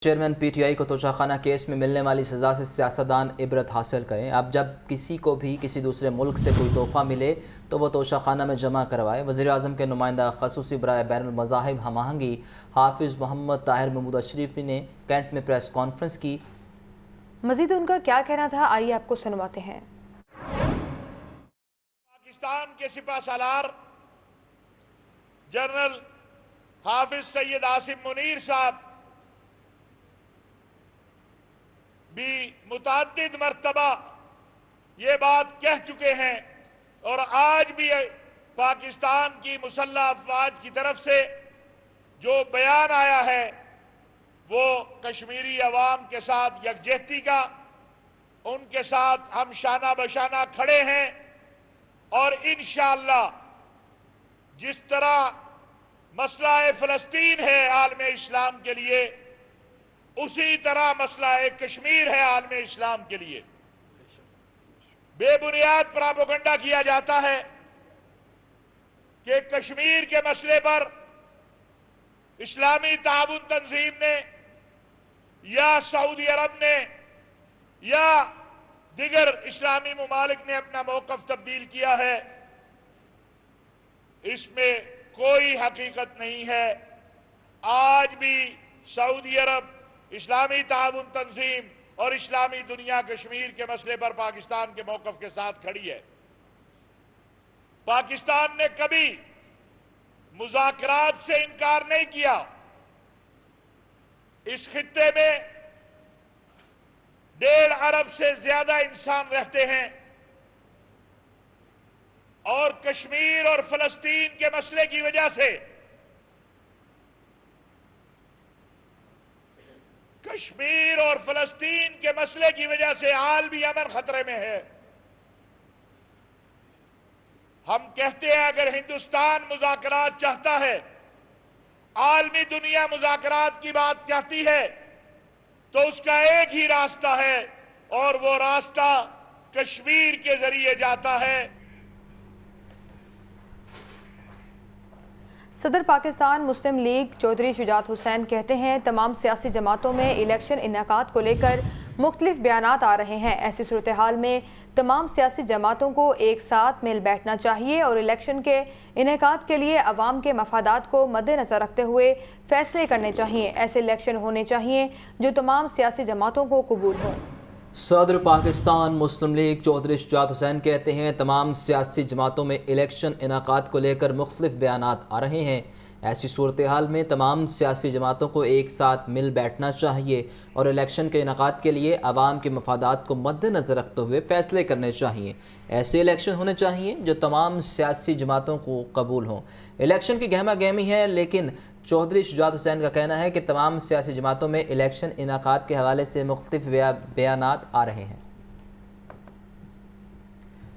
Chairman P T I کو توشہ خانہ case میں ملنے والی سزا سے سیاستدان عبرت حاصل کریں۔ اب جب کسی کو بھی کسی دوسرے ملک سے کوئی تحفہ ملے تو وہ توشہ خانہ میں جمع کروائے۔ وزیر اعظم کے نمائندہ خصوصی برائے بین المذاہب ہم آہنگی حافظ محمد طاہر محمود اشرفی نے کینٹ میں پریس کانفرنس کی۔ مزید ان کا کیا کہنا تھا، آئیے آپ کو سنواتے ہیں۔ پاکستان کے سپہ سالار جنرل حافظ سید عاصم منیر صاحب بھی متعدد مرتبہ یہ بات کہہ چکے ہیں اور آج بھی پاکستان کی مسلح افواج کی طرف سے جو بیان آیا ہے وہ کشمیری عوام کے ساتھ یکجہتی کا، ان کے ساتھ ہم شانہ بشانہ کھڑے ہیں اور انشاءاللہ جس طرح مسئلہ فلسطین ہے عالم اسلام کے لیے، اسی طرح مسئلہ کشمیر ہے عالم اسلام کے لیے۔ بے بنیاد پراپیگنڈا کیا جاتا ہے کہ کشمیر کے مسئلے پر اسلامی تعاون تنظیم نے یا سعودی عرب نے یا دیگر اسلامی ممالک نے اپنا موقف تبدیل کیا ہے۔ اس میں کوئی حقیقت نہیں ہے۔ آج بھی سعودی عرب، اسلامی تعاون تنظیم اور اسلامی دنیا کشمیر کے مسئلے پر پاکستان کے موقف کے ساتھ کھڑی ہے۔ پاکستان نے کبھی مذاکرات سے انکار نہیں کیا۔ اس خطے میں 1.5 ارب سے زیادہ انسان رہتے ہیں اور کشمیر اور فلسطین کے مسئلے کی وجہ سے کشمیر اور فلسطین کے مسئلے کی وجہ سے عالمی امن خطرے میں ہے۔ ہم کہتے ہیں اگر ہندوستان مذاکرات چاہتا ہے، عالمی دنیا مذاکرات کی بات چاہتی ہے، تو اس کا ایک ہی راستہ ہے اور وہ راستہ کشمیر کے ذریعے جاتا ہے۔ صدر پاکستان مسلم لیگ چودھری شجاعت حسین کہتے ہیں تمام سیاسی جماعتوں میں الیکشن انعقاد کو لے کر مختلف بیانات آ رہے ہیں۔ ایسی صورتحال میں تمام سیاسی جماعتوں کو ایک ساتھ مل بیٹھنا چاہیے اور الیکشن کے انعقاد کے لیے عوام کے مفادات کو مد نظر رکھتے ہوئے فیصلے کرنے چاہیے۔ ایسے الیکشن ہونے چاہیے جو تمام سیاسی جماعتوں کو قبول ہوں۔ صدر پاکستان مسلم لیگ چودھری شجاعت حسین کہتے ہیں تمام سیاسی جماعتوں میں الیکشن انعقاد کو لے کر مختلف بیانات آ رہے ہیں۔ ایسی صورتحال میں تمام سیاسی جماعتوں کو ایک ساتھ مل بیٹھنا چاہیے اور الیکشن کے انعقاد کے لیے عوام کے مفادات کو مد نظر رکھتے ہوئے فیصلے کرنے چاہیے۔ ایسے الیکشن ہونے چاہیے جو تمام سیاسی جماعتوں کو قبول ہوں۔ الیکشن کی گہما گہمی ہے، لیکن چودھری شجاعت حسین کا کہنا ہے کہ تمام سیاسی جماعتوں میں الیکشن انعقاد کے حوالے سے مختلف بیانات آ رہے ہیں۔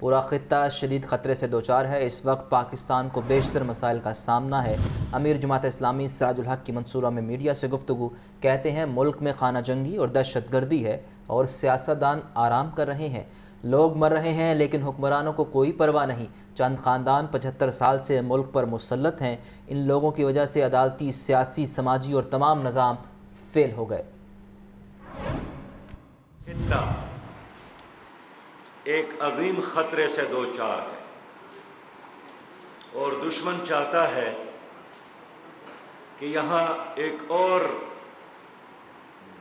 پورا خطہ شدید خطرے سے دوچار ہے۔ اس وقت پاکستان کو بیشتر مسائل کا سامنا ہے۔ امیر جماعت اسلامی سراج الحق کی منصورہ میں میڈیا سے گفتگو، کہتے ہیں ملک میں خانہ جنگی اور دہشت گردی ہے اور سیاستدان آرام کر رہے ہیں۔ لوگ مر رہے ہیں لیکن حکمرانوں کو کوئی پرواہ نہیں۔ چند خاندان 75 سال سے ملک پر مسلط ہیں۔ ان لوگوں کی وجہ سے عدالتی، سیاسی، سماجی اور تمام نظام فیل ہو گئے۔ ایک عظیم خطرے سے دوچار ہے اور دشمن چاہتا ہے کہ یہاں ایک اور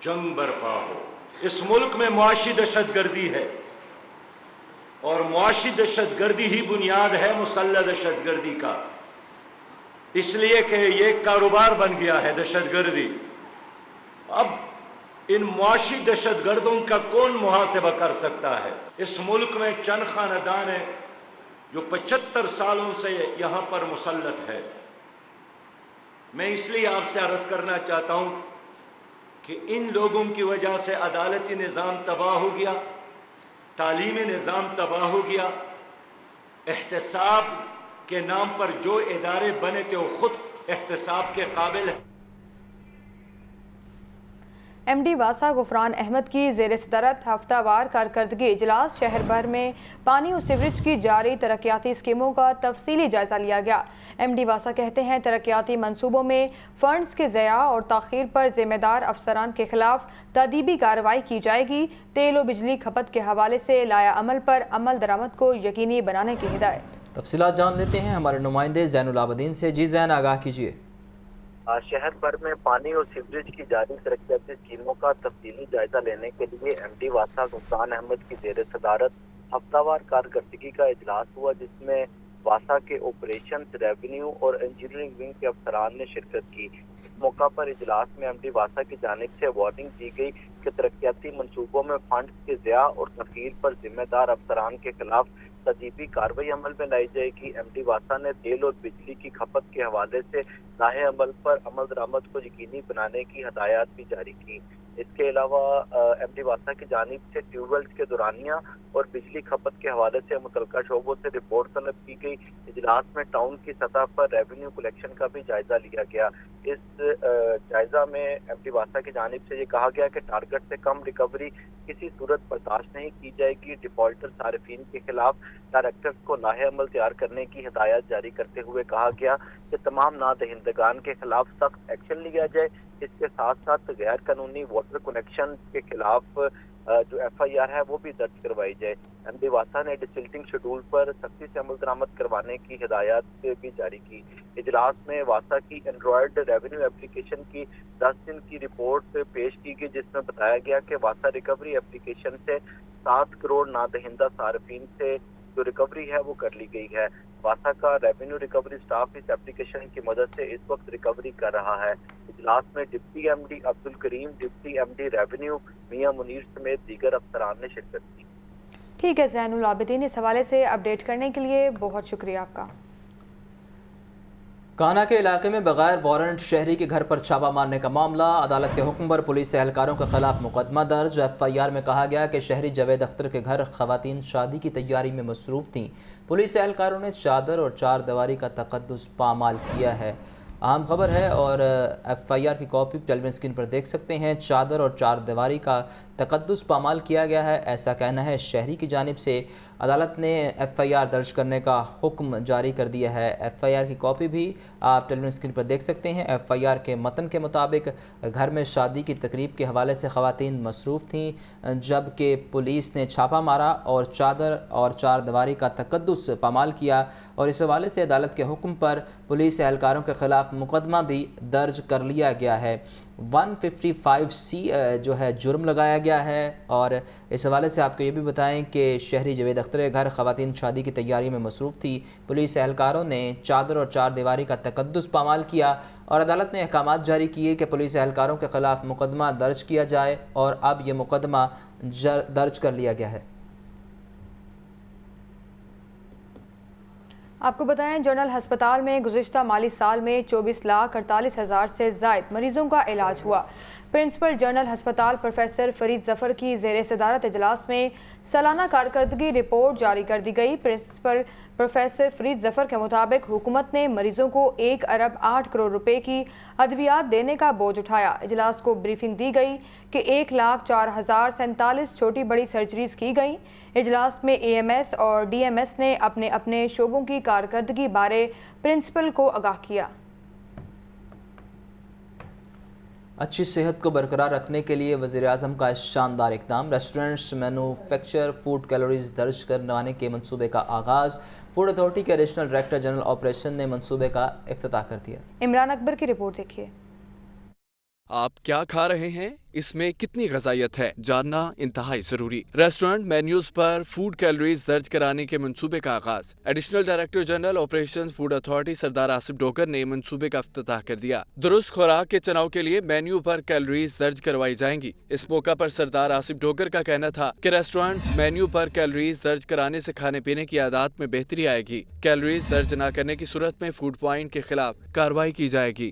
جنگ برپا ہو۔ اس ملک میں معاشی دہشت گردی ہے اور معاشی دہشت گردی ہی بنیاد ہے مسلح دہشت گردی کا، اس لیے کہ یہ ایک کاروبار بن گیا ہے دہشت گردی۔ اب ان معاشی دہشت گردوں کا کون محاسبہ کر سکتا ہے؟ اس ملک میں چند خاندان ہیں جو 75 سالوں سے یہاں پر مسلط ہے۔ میں اس لیے آپ سے عرض کرنا چاہتا ہوں کہ ان لوگوں کی وجہ سے عدالتی نظام تباہ ہو گیا، تعلیمی نظام تباہ ہو گیا، احتساب کے نام پر جو ادارے بنے تھے وہ خود احتساب کے قابل ہیں۔ MD واسا غفران احمد کی زیر صدارت ہفتہ وار کارکردگی اجلاس شہر بھر میں پانی اور سیوریج کی جاری ترقیاتی اسکیموں کا تفصیلی جائزہ لیا گیا۔ MD واسا کہتے ہیں ترقیاتی منصوبوں میں فنڈز کے ضیاع اور تاخیر پر ذمہ دار افسران کے خلاف تادیبی کارروائی کی جائے گی۔ تیل و بجلی کھپت کے حوالے سے لایا عمل پر عمل درآمد کو یقینی بنانے کی ہدایت۔ تفصیلات جان لیتے ہیں ہمارے نمائندے زین العابدین سے۔ جی زین، آگاہ کیجیے۔ شہر بھر میں پانی اور سیوریج کی جاری ترقیاتی اسکیموں کا تفصیلی جائزہ لینے کے لیے MD واسا غفران احمد کی زیر صدارت ہفتہ وار کارکردگی کا اجلاس ہوا، جس میں واسا کے آپریشنز، ریونیو اور انجینئرنگ ونگ کے افسران نے شرکت کی۔ اس موقع پر اجلاس میں MD واسا کی جانب سے وارننگ دی گئی کہ ترقیاتی منصوبوں میں فنڈز کے ضیاع اور تاخیر پر ذمہ دار افسران کے خلاف تجدیدی کارروائی عمل میں لائی جائے گی۔ MD واسا نے تیل اور بجلی کی کھپت کے حوالے سے لاہے عمل پر عمل درآمد کو یقینی بنانے کی ہدایات بھی جاری کی۔ اس کے علاوہ MD واسا کی جانب سے ٹیوب ویلز کے دورانیہ اور بجلی کھپت کے حوالے سے متعلقہ شعبوں سے رپورٹ طلب کی گئی۔ اجلاس میں ٹاؤن کی سطح پر ریونیو کلیکشن کا بھی جائزہ لیا گیا۔ اس جائزہ میں MD واسا کی جانب سے یہ کہا گیا کہ ٹارگٹ سے کم ریکوری کسی صورت برداشت نہیں کی جائے گی۔ ڈیفالٹر صارفین کے خلاف ڈائریکٹرز کو لاہے عمل تیار کرنے کی ہدایت جاری کرتے ہوئے کہا گیا کہ تمام نادہندگان کے خلاف سخت ایکشن لیا جائے۔ اس کے ساتھ ساتھ غیر قانونی واٹر کنیکشن کے خلاف جو FIR ہے وہ بھی درج کروائی جائے۔ MD واسا نے ڈسلٹنگ شیڈول پر سختی سے عمل درآمد کروانے کی ہدایات بھی جاری کی۔ اجلاس میں واسا کی اینڈرائڈ ریونیو اپلیکیشن کی 10 دن کی رپورٹ پیش کی گئی، جس میں بتایا گیا کہ واسا ریکوری اپلیکیشن سے 7 کروڑ نادہندہ صارفین سے جو ریکوری ہے وہ کر لی گئی ہے۔ واسا کا ریونیو ریکوری سٹاف اس اپلیکیشن کی مدد سے اس وقت ریکوری کر رہا ہے۔ اجلاس میں deputy MD Abdulkarim, deputy MD revenue Mian Munir سمیت دیگر افسران نے شرکت کی۔ ٹھیک ہے زین العابدین، اس حوالے سے اپڈیٹ کرنے کے لیے بہت شکریہ آپ کا۔ کانا کے علاقے میں بغیر وارنٹ شہری کے گھر پر چھاپہ مارنے کا معاملہ، عدالت کے حکم پر پولیس اہلکاروں کے خلاف مقدمہ درج۔ FIR میں کہا گیا کہ شہری جاوید اختر کے گھر خواتین شادی کی تیاری میں مصروف تھیں۔ پولیس اہلکاروں نے چادر اور 4 دیواری کا تقدس پامال کیا ہے۔ اہم خبر ہے اور FIR کی کاپی ٹیلی ویژن اسکرین پر دیکھ سکتے ہیں۔ چادر اور 4 دیواری کا تقدس پامال کیا گیا ہے، ایسا کہنا ہے شہری کی جانب سے۔ عدالت نے FIR درج کرنے کا حکم جاری کر دیا ہے۔ FIR کی کاپی بھی آپ ٹیلی ویژن اسکرین پر دیکھ سکتے ہیں۔ FIR کے متن کے مطابق گھر میں شادی کی تقریب کے حوالے سے خواتین مصروف تھیں، جبکہ پولیس نے چھاپہ مارا اور چادر اور 4 دیواری کا تقدس پامال کیا، اور اس حوالے سے عدالت کے حکم پر پولیس اہلکاروں کے خلاف مقدمہ بھی درج کر لیا گیا ہے۔ 155C جو ہے جرم لگایا گیا ہے، اور اس حوالے سے آپ کو یہ بھی بتائیں کہ شہری جاوید اختر کے گھر خواتین شادی کی تیاری میں مصروف تھی۔ پولیس اہلکاروں نے چادر اور 4 دیواری کا تقدس پامال کیا، اور عدالت نے احکامات جاری کیے کہ پولیس اہلکاروں کے خلاف مقدمہ درج کیا جائے، اور اب یہ مقدمہ درج کر لیا گیا ہے۔ آپ کو بتائیں جنرل ہسپتال میں گزشتہ مالی سال میں 24,48,000 سے زائد مریضوں کا علاج ہوا۔ پرنسپل جنرل ہسپتال پروفیسر فرید ظفر کی زیر صدارت اجلاس میں سالانہ کارکردگی رپورٹ جاری کر دی گئی۔ پرنسپل پروفیسر فرید ظفر کے مطابق حکومت نے مریضوں کو 1 ارب 8 کروڑ روپے کی ادویات دینے کا بوجھ اٹھایا۔ اجلاس کو بریفنگ دی گئی کہ 1,04,047 چھوٹی بڑی سرجریز کی گئیں۔ اجلاس میں AMS اور DMS نے اپنے اپنے شعبوں کی کارکردگی بارے پرنسپل کو آگاہ کیا۔ اچھی صحت کو برقرار رکھنے کے لیے وزیراعظم کا شاندار اقدام، ریسٹورنٹس مینوفیکچر فوڈ کیلوریز درج کروانے کے منصوبے کا آغاز۔ فوڈ اتھارٹی کے ایڈیشنل ڈائریکٹر جنرل آپریشن نے منصوبے کا افتتاح کر دیا۔ عمران اکبر کی رپورٹ دیکھیے۔ آپ کیا کھا رہے ہیں؟ اس میں کتنی غذائیت ہے جاننا انتہائی ضروری۔ ریسٹورنٹ مینیوز پر فوڈ کیلوریز درج کرانے کے منصوبے کا آغاز، additional director general operations food authority سردار آصف ڈوگر نے منصوبے کا افتتاح کر دیا۔ درست خوراک کے چناؤ کے لیے مینیو پر کیلوریز درج کروائی جائیں گی۔ اس موقع پر سردار آصف ڈوگر کا کہنا تھا کہ ریسٹورنٹس مینیو پر کیلوریز درج کرانے سے کھانے پینے کی عادات میں بہتری آئے گی۔ کیلوریز درج نہ کرنے کی صورت میں فوڈ پوائنٹ کے خلاف کارروائی کی جائے گی۔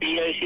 PIC